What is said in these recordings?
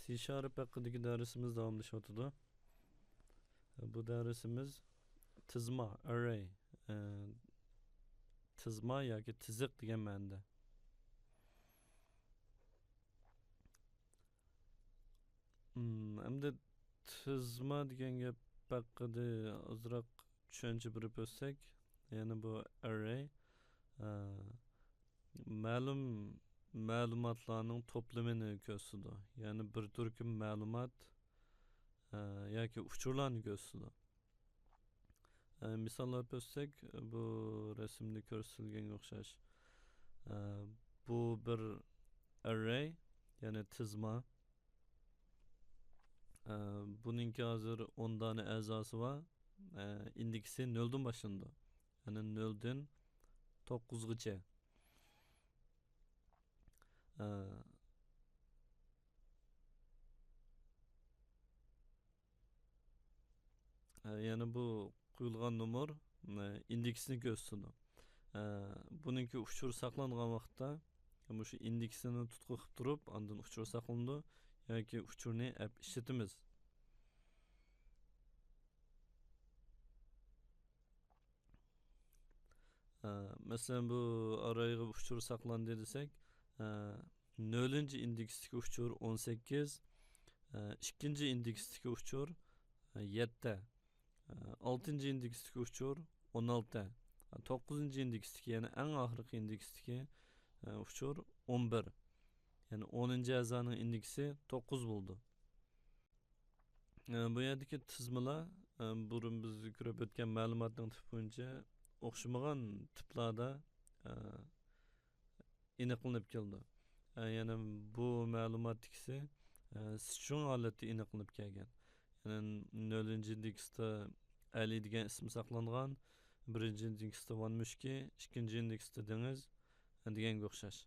C Sharp hakkındaki dersimiz davamlaşıyordu. Bu dersimiz tizma, array, tizma yoki tiziq degan ma'noda. Endi tizma degan gap haqida ozroq tushuncha berib o'tsak, ya'ni bu array ma'lum ma'lumotlarning to'plamini ko'rsatadi. Ya'ni bir turkum ma'lumot yoki uchurlarni ko'rsatadi. Misollar ko'rsak, bu rasmda ko'rsatilganga o'xshash. Bu bir array, ya'ni tizma. Buningki hozir 10 dona a'zosi va indeksi 0 dan boshlanadi. Ya'ni 0 dan 9 gacha. Yani bu qo'yilgan nomer indeksini ko'rsatadi. Buningki uchur saqlangan vaqtda shu indeksini tutqu qilib turib, ondan uchur saqlanadi yoki uchurni ishlatamiz. Masalan, bu arayga uchur saqlandı desek, 0. indeksdagi uchur 18, ikkinchi indeksdagi uchur 7, 6. indeksdagi uchur 16, 9. indeksdagi, ya'ni eng oxirgi indeksdagi uchur 11. Yani 10. a'zoning indeksi 9 bo'ldi. Bu yerdagi tizmalar burun biz ko'rib o'tgan ma'lumotning tipi bo'yicha o'xshamagan tiplarda aniqlanib keldi. Yani bu ma'lumot ikisi string holatda aniqlanib kelgan. Yani 0. indeksda Ali degan ism saqlangan, 1. indeksda Van Mushki, 2. indeksda Dengiz deganga o'xshash.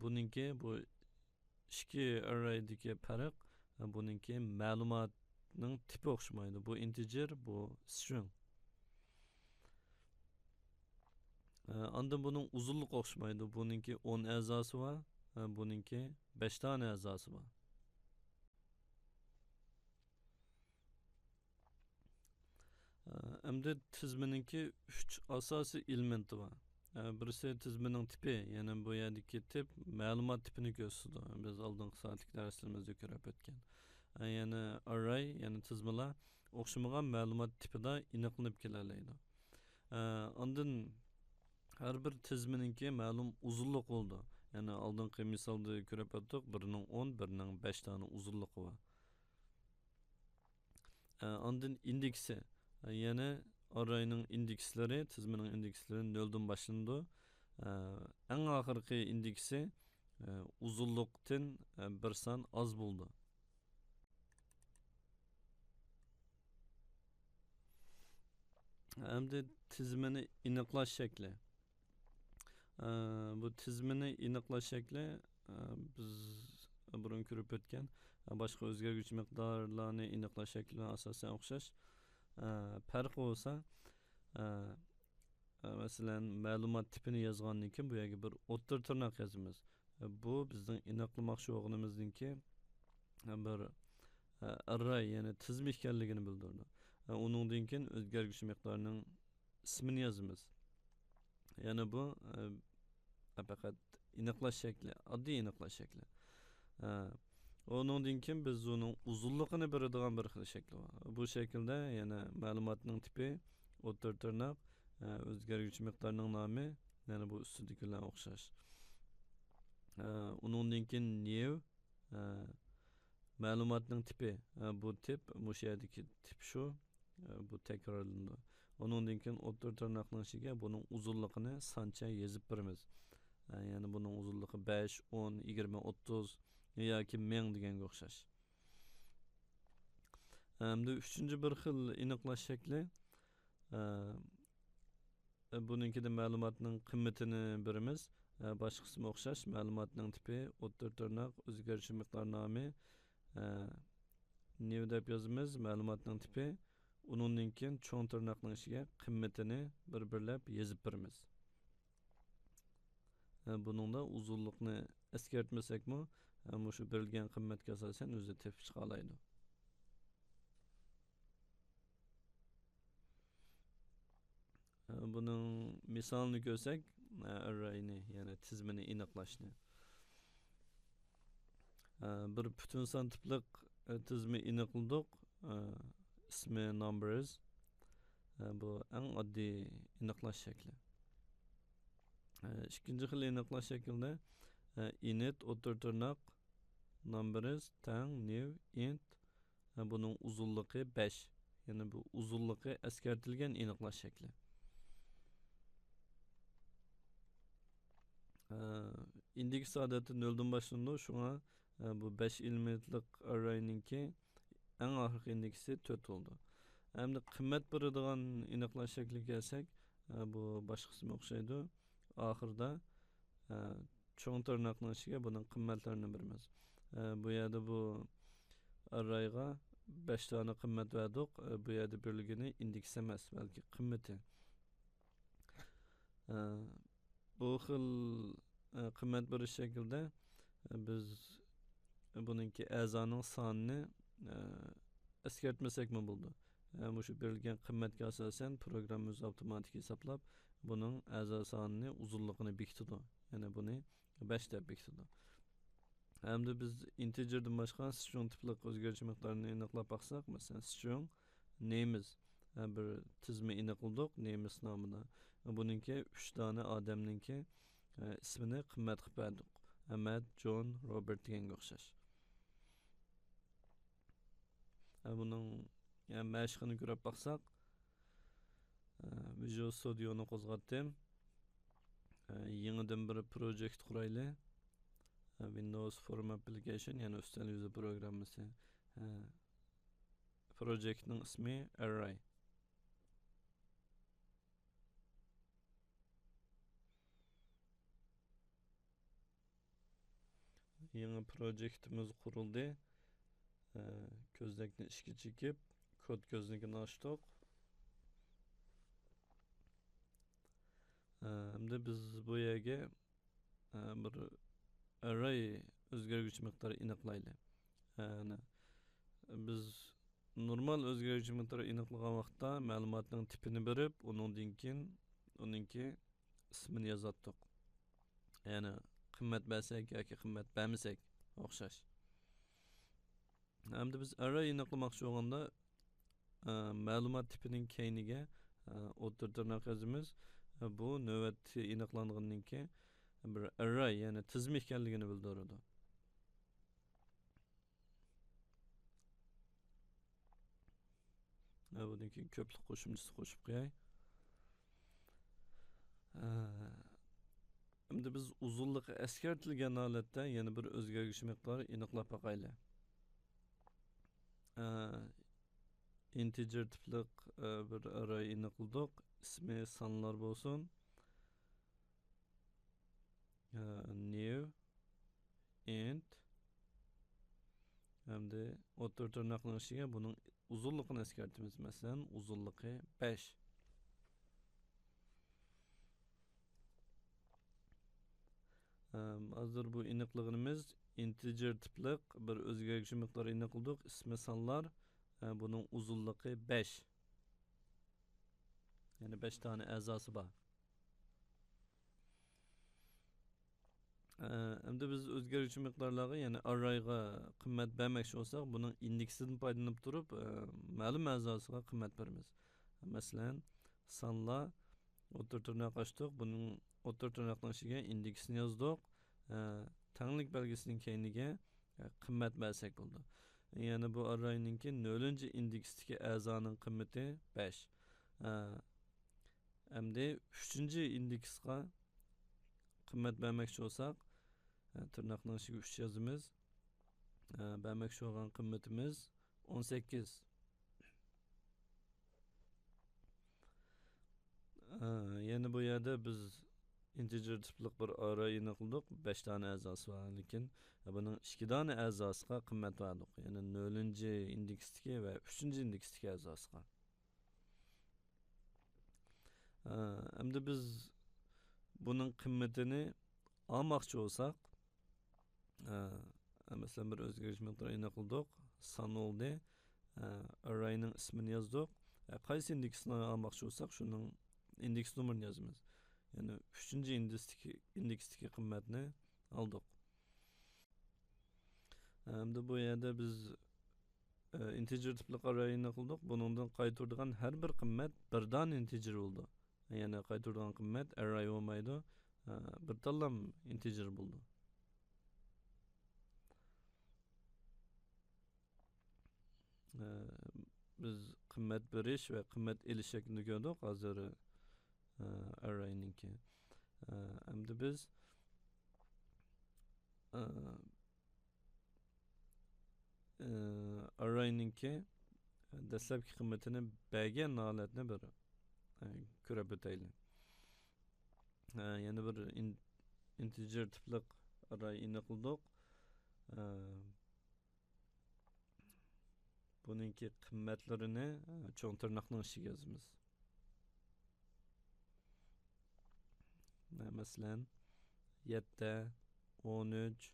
Buningki bu ikki arraydagi farq, buningki ma'lumotning tipi o'xshamaydi. Bu integer, bu string. Andan buning uzunluğu o'xshamaydi. Buningki 10 a'zosi va buningki 5 dona a'zosi va. Endi tizminingki 3 asosiy elementi var. Birisi tizmining tipi, ya'ni bu yerdagi tip ma'lumot tipini ko'rsatadi. Biz oldingi soatlik darslarimizda ko'rib o'tgan. Ya'ni array, ya'ni tizmalar o'xshamagan ma'lumot tipida aniqlanib kelalaydi. Ondan har bir tizminingki ma'lum uzunluq bo'ldi. Ya'ni oldingi misolda ko'rib o'tdik, birining 10, birining 5 dona uzunluqi bor. Ondan indeksi, ya'ni arrayning indekslari, tizmining indekslari 0 dan boshlanadi. Eng oxirgi indeksi uzunlikdan bir son oz bo'ldi. Endi tizmini aniqlash shakli. Bu tizmini aniqlash shakli biz burun ko'rib o'tgan boshqa o'zgaruvchi miqdorlarni aniqlash shakliga asosan o'xshash. Farqi bo'lsa, masalan, ma'lumot tipini yozgandan keyin bu yerga bir o'ttir tirnoq yozamiz. Bu bizning aniqlamoqchi bo'lganimizningki bir array, ya'ni tizma ekanligini bildiradi. Uningdan keyin o'zgaruvchi miqdorning ismini yozamiz. Ya'ni bu faqat aniqlash shakli, oddiy aniqlash shakli. Onundan keyin biz uning uzunligini beradigan bir xil shakli bor. Bu shaklda yana ma'lumotning tipi, o'ttir tirnoq, o'zgaruvchi miqdorning nomi, yana bu ustidagilar o'xshash. Onundan keyin new, ma'lumotning tipi, bu tip, bu yerdagi tip shu, bu takrorlanadi. Onundan keyin o'ttir tirnoqning ichiga buning uzunligini sancha yozib beramiz. Yani bunun uzunluğu 5, 10, 20, 30 yoki 1000 deganga o'xshash. Endi uchinchi bir xil aniqlash shakli, buninkida ma'lumotning qiymatini beramiz. Boshqasi o'xshash, ma'lumotning tipi, o'ttir tirnoq, o'zgaruvchi miqdor nomi, new deb yozamiz, ma'lumotning tipi, undan keyin cho'ng tirnoqning ichiga qiymatini bir-birlab yozib beramiz. Buningda uzunlikni eskartmasakmi, shu berilgan qimmatga asosan o'zi tepib chiqa oladi. Buning misolini ko'rsak, arrayni, ya'ni tizimini aniqlashni. Bir butun son tipliq tizimi aniqladik. İsmi numbers. Bu eng oddiy aniqlash shakli. İkinci xil aniqlash shaklida init o'tir tirnoq numbers tang new int. Buning uzunluğu 5. Yani bu uzunluğu eskartilgan aniqlash shakli. Index adeti 0'dan başlandı. Şuna bu 5 elementlik array'ninki en ahırkı indeksi 4 oldu. Hem de kıymet beradigan aniqlash shakliga kelsak, bu boshqa qismi o'xshaydi. Oxirida cho'ng tirnoqning ichiga buning qimmatlarini beramiz. Bu yerda bu arrayga 5 tane qimmat verdik. Bu yerda berilgani indeks emas, balki qimmati. Bu xil qimmat berish shaklida biz buningki a'zoning sonini eskartmasakmi bo'ldi. Shu berilgan qimmatga asosan program o'zi avtomatik hisoblab buning a'zo sonini uzunligini bekitadi. Ya'ni buni 5 deb bekitadi. Hamda biz integerdan boshqa string tipli o'zgaruvchi miqdorini aniqlab baqsak, masalan string names bir tizimi aniqladik names nomida. Buningki 3 dona odamninki ismini qimmat qilib berdik. Ahmad, John, Robert deganga o'xshash. Buning mashqini ko'rib baqsak, Visual Studio'ni qo'zg'atdim. Yangidan bir project qurayli. Windows Form Application, yani üstel yüzü programısı. Project'nin ismi Array. Yeni projectimiz kuruldu. Közlükni işki çekip kod gözlükini açtık. Hem de biz bu yerge bir array özgürlükçü miktarı aniqlaylı. Yani biz normal özgürlükçü miktarı aniqlagan vaqtda ma'lumotning tipini berib, uningki ismini yozatdik. Yani qimmat bersak yoki qimmat bermasak o'xshash. Hamda biz array aniqlamoqchi bo'lganda ma'lumot tipining keyniga o'tir tirnoq yozamiz. Bu navbatda aniqlangandan keyin bir array, ya'ni tizim ekanligini bildiradi. Bundan keyin ko'plik qo'shimchasi qo'shib qo'yay. Endi biz uzunluğu eskartilgan holatda yana bir o'zgargich miqdori aniqlab baqayli. Integer tipli bir array aniqladik. İsmi sonlar bo'lsin. New int hamda o'tir tirnoqning ichiga buning uzunluğunu eskartamiz. Masalan, uzunluğu 5. Hazır bu aniqligimiz integer tipli bir o'zgargich miqdori aniqladik. İsmi sonlar, bunun uzunluğu 5. Yani 5 tane a'zosi bor. Endi biz o'zgaruvchi miqdorlarga, ya'ni arrayga qimmat bermoqchi bo'lsak, buning indeksidan foydalanib turib, ma'lum a'zosiga qimmat beramiz. Masalan, sonlar o'tir tirnoq ochdik, buning o'tir tirnoqning ichiga indeksini yozdik. Tanglik belgisining keyniga qimmat bersak bo'ldi. Ya'ni bu arrayninki 0-indeksdagi a'zoning qimmati 5. Endi 3-indeksga qimmat bermoqchi bo'lsak, tirnoqning ichiga 3 yozamiz. Bermoqchi bo'lgan qimmatimiz 18. Yana bu yerda biz integer tipli bir array aniqladik. 5 tane a'zosi bor, lekin buning 2 tane a'zosiga qimmat berdik. Ya'ni 0-indeksdagi va 3-indeksdagi a'zosiga. Endi biz buning qimmatini almoqchi bo'lsak, masalan bir o'zgarish miqdorini qildik, son oldi, arrayning ismini yozdik. Qaysi indeksni almoqchi bo'lsak, shuning indeks nomerini yozamiz. Ya'ni 3-indeksdagi qimmatni oldik. Endi bu yerda biz integer tipli arrayni qildik. Buningdan qaytaradigan har bir qimmat birdan integer bo'ldi. Ya'ni qaytaradigan qimmat array bo'lmaydi, bir tanlam integer bo'ldi. Biz qimmat berish va qimmat elish shaklini ko'rdik hozir arrayninki. Endi biz arrayninki dastlabki qimmatini bergan holatni bir ko'rib o'taylik. Yana bir integer tipli arrayni qildik. Buningki qimmatlarini cho'ng tirnoqning ichiga yozamiz. Masalan 7, 13,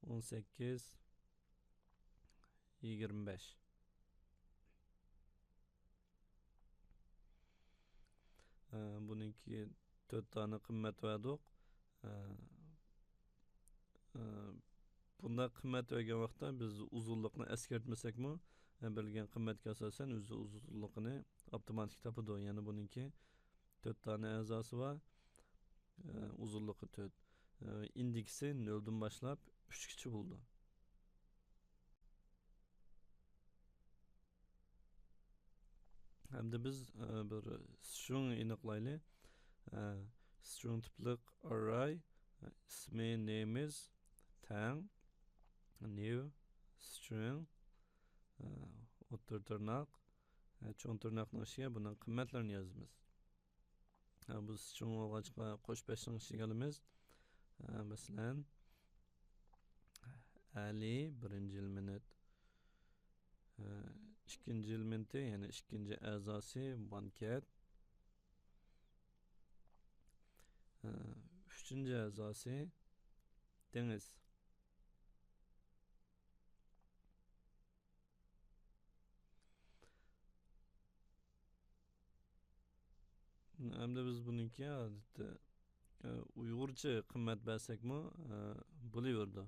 18, 25. Buningki 4 tane qimmat verdik. Bunda qimmat vergan vaqtda biz uzunlikni eskartmasakmi, berilgan qimmatga asosan o'zi uzunligini avtomatik topadi. Ya'ni buningki 4 tane a'zosi var. Uzunluğu 4. İndeksi 0'dan başlap 3'gacha bo'ldi. Hamda biz bir string aniqlaylik. String tipli array ismi name'imiz tang new string o'tir tirnoq cho'ng tirnoqning ichiga buning qimmatlarini yozamiz. Bu string olg'achqa qo'shib beshning ichiga olamiz. Masalan Ali birinchi element, ikkinchi elementi ya'ni ikkinchi a'zosi banket, uchinchi a'zosi dengiz. Hamda biz buniki odatda uyg'urcha qimmat bersakmi bo'laverdi.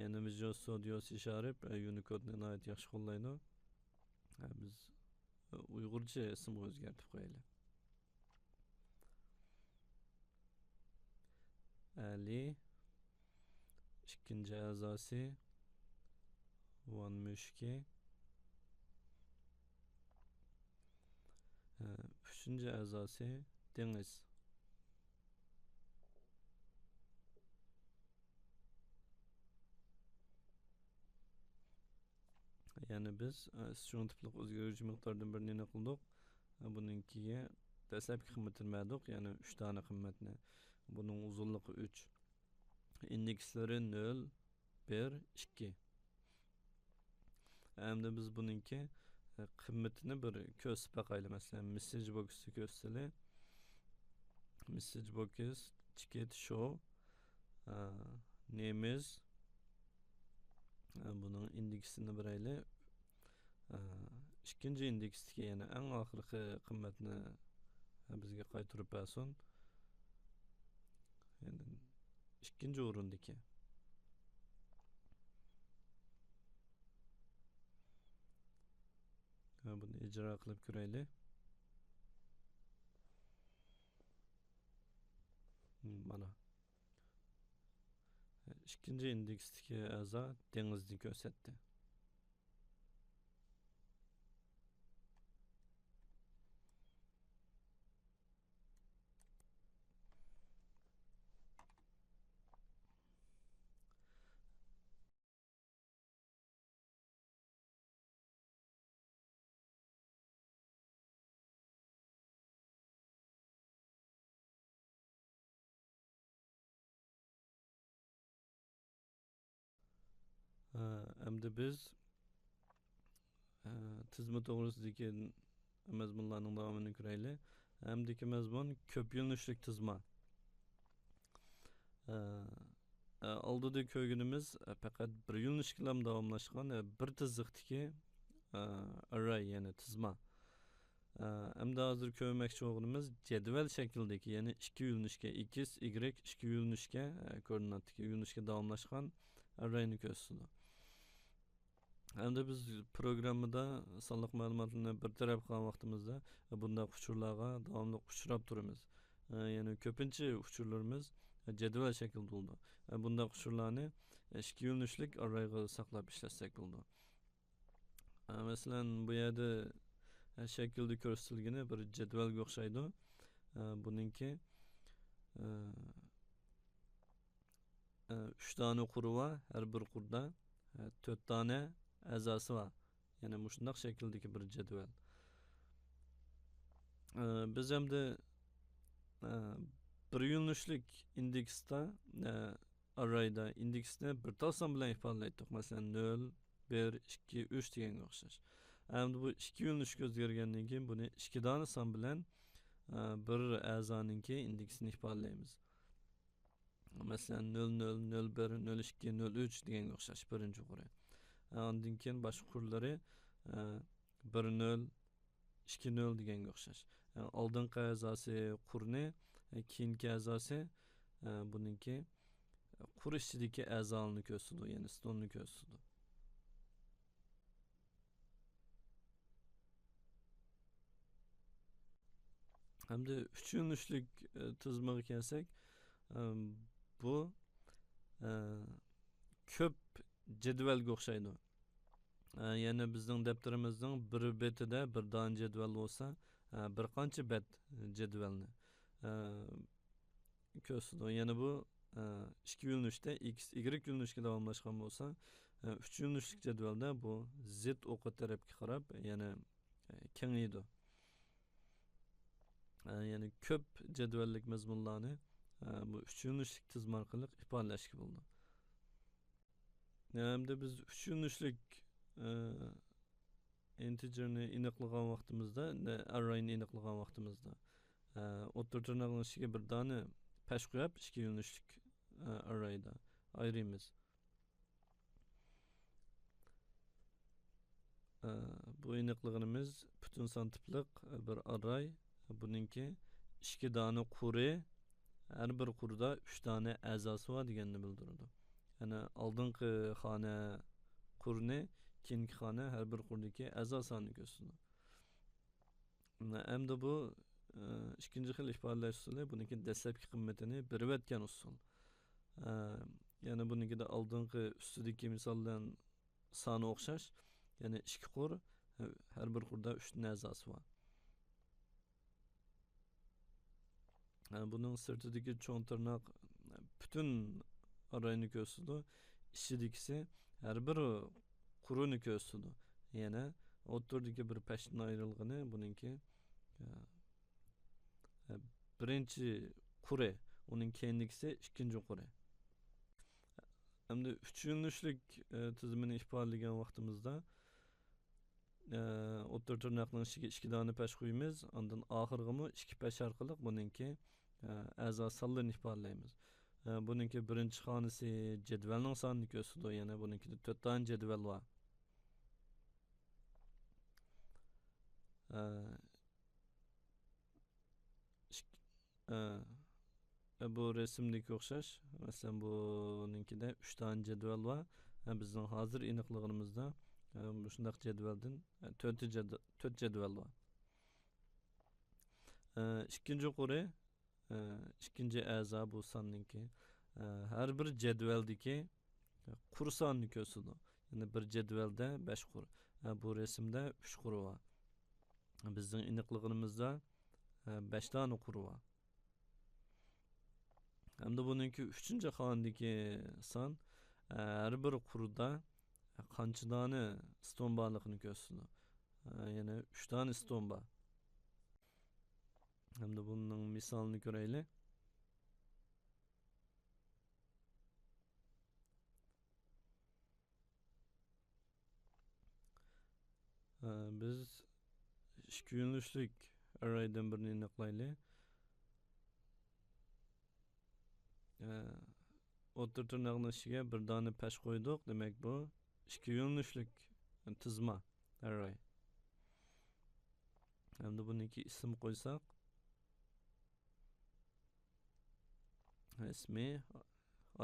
Ya'ni Visual Studio C# Unicode nihoyat yaxshi qo'llaydi. Biz uyg'urcha ism o'zgartirib qo'yaylik. Ali ikkinchi a'zosi Van Mushki, uchinchi a'zosi dengiz. Ya'ni biz string tipli o'zgaruvchi miqdordan birini qildik. Buningkiga dastlabki qimmatini berdik, ya'ni 3 tane qimmatni. Buning uzunligi 3. Indekslari 0, 1, 2. Hamda biz buningki qimmatini bir ko'rsatib baqaylik. Masalan, message box'ni ko'rsatsak, message box ticket show name is buning indeksini beraylik. İkinci indeksdagi yana eng oxirgi qimmatni bizga qaytarib bersin. Yani ikkinchi o'rindagi. Buni ijro qilib ko'raylik. Mana. İkinci indeksdagi a'zo dengizni ko'rsatdi. Endi biz tizma to'g'risidagi mazmunlarning davomini ko'raylik. Hamdagi mazmun ko'p yo'nalishli tizma. Oldida ko'rganimiz faqat bir yo'nalishga davomlashgan bir tizliqdagi array ya'ni tizma. Endi hozir ko'rmoqchi bo'lganimiz jadval shaklidagi ya'ni ikki yo'nalishga x, y ikki yo'nalishga koordinatdagi yo'nalishga davomlashgan arrayni ko'rsatadi. Endi biz programmada sonliq ma'lumotlarni bir taraf qilgan vaqtimizda bunday uchurlarga davomli uchrab turamiz. Ya'ni ko'pincha uchurlarimiz jadval shaklida bo'ldi. Bunday uchurlarni ikki yo'nalishlik arrayga saqlab ishlatsak bo'ldi. Masalan, bu yerda shaklda ko'rsatilgani bir jadvalga o'xshaydi. Buningki 3 dona quri va har bir qurda 4 dona a'zosi va ya'ni mushundaq shakldagi bir jadval. Biz hamda bir yo'nalishlik indeksda arrayda indeksni bir tal son bilan ifodalaydik. Masalan 0, 1, 2, 3 deganga o'xshash. Endi bu ikki yo'nalishga o'zgargandan keyin buni 2 dona son bilan bir a'zoninki indeksini ifodalaymiz. Masalan 0, 0, 0, 1, 0, 2, 0, 3 deganga o'xshash birinchi quri. Ondan keyin boshqa qurlari 1, 0, 2, 0 deganga o'xshash. Oldingi a'zosi qurni, keyingi a'zosi buningki qur ichidagi a'zoni ko'rsatadi, ya'ni stonni ko'rsatadi. Hamda 3 yo'nalishlik tizmaga kelsak, bu ko'p jadvalga o'xshaydi. Ya'ni bizning daftarimizning bir betida bir don jadval bo'lsa, bir qancha bet jadvalni ko'rsatadi. Ya'ni bu ikki yo'nalishda x, y yo'nalishga davomlashgan bo'lsa, 3 yo'nalishlik jadvalda bu z o'qi tarafga qarab, ya'ni kengaydi. Ya'ni ko'p jadvallik mazmunlarni bu 3 yo'nalishlik tizma orqali ifodalashga bo'ldi. Hamda biz 3 yo'nalishlik integerni aniqlagan vaqtimizda, arrayni aniqlagan vaqtimizda o'ttir tirnoqning ichiga bir dona pash qo'yib, 2 yo'nalishlik arrayda ayiramiz. Bu aniqligimiz butun son tipliq bir array. Buningki 2 dona quri, har bir qurda 3 dona a'zosi bor deganni bildiradi. Ya'ni oldingi xona qurni, keyingi xona har bir qurdagi a'zo sonini ko'rsatadi. Endi bu ikkinchi xil ifodalash usuli buniki dastlabki qiymatini berib o'tgan usul. Ya'ni bunikida oldingi ustidagi misoldan soni o'xshash. Ya'ni 2 qur, har bir qurda 3 ta a'zosi bor. Bunun sirtidagi cho'ng tirnoq butun arrayni ko'rsatadi. Ichidagisi har bir qurini ko'rsatadi. Yana o'rtadagi bir pashdan ayrilgani buningki birinchi quri, uning keyingisi ikkinchi quri. Endi 3 yo'nalishlik tizimini ifodalagan vaqtimizda o'rta tirnoqning ichiga 2 dona pash qo'yamiz. Ondan oxirgimi 2 pash orqali buningki a'zo sonlarini ifodalaymiz. Buningki birinchi xonasi jadvalning sonini ko'rsatadi. Yana buningkida 4 dona jadval bor. Bu resimdagi o'xshash. Masalan, buninkida 3 dona jadval bor. Bizning hozir aniqligimizda shundaq jadvaldan 4 jadval bor. Ikkinchi quri, ikkinchi a'zo bu sonninki har bir jadvaldagi qur sonini ko'rsatadi. Ya'ni bir jadvalda 5 qur. Bu resimda 3 qur bor. Bizning aniqligimizda 5 dona qur bor. Hamda buningki 3-chi xonadagi son har bir qurda qancha dona ston borligini ko'rsatadi. Yana 3 dona ston bor. Hamda buning misolini ko'raylik. Biz 2 yo'nalishlik arraydan birini aniqlaylik. o'rta tirnoqning ichiga bir dona pash qo'ydik. Demak bu ikki yo'nalishlik tizma array. Endi buniki ism qo'ysak, ismi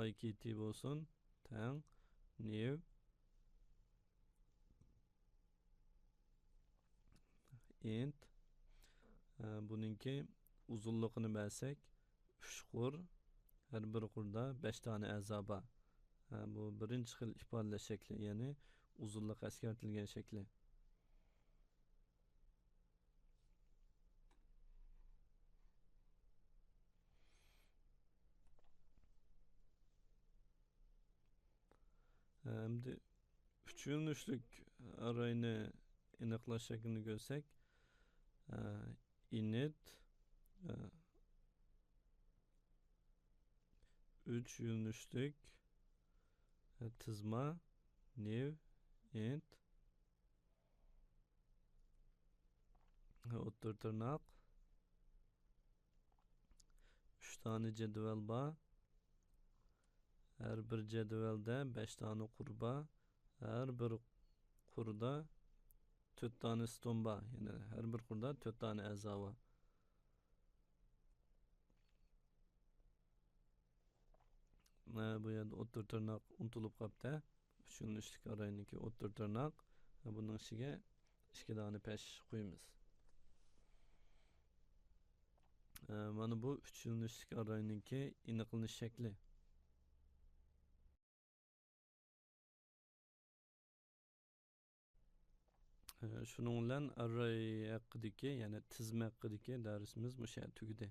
IKT bo'lsin, tang new int. Buningki uzunligini bersak 3 qur, har bir qurda 5 dona a'zo bor. Bu birinchi xil ifodalash shakli, ya'ni uzunlik eskartilgan shakli. Endi 3 yo'nalishlik arrayni aniqlash shaklini ko'rsak, init 3 yo'nalishlik tizma new int o'rta tirnoq 3 dona jadval bor. Her bir cedvelde 5 tane qur bor. Her bir qurda 4 tane ston bor. Yani her bir qurda 4 tane a'zo bor. Bu yerda o'rta tirnoq unutilib qolibdi. 3 yo'nalishlik arrayniki o'rta tirnoq. Buning ichiga 2 dona pash qo'yamiz. Mana bu 3 yo'nalishlik arrayniki aniqlanish shakli. Shuning bilan array haqidagi, ya'ni tizma haqidagi darsimiz bu yerda tugadi.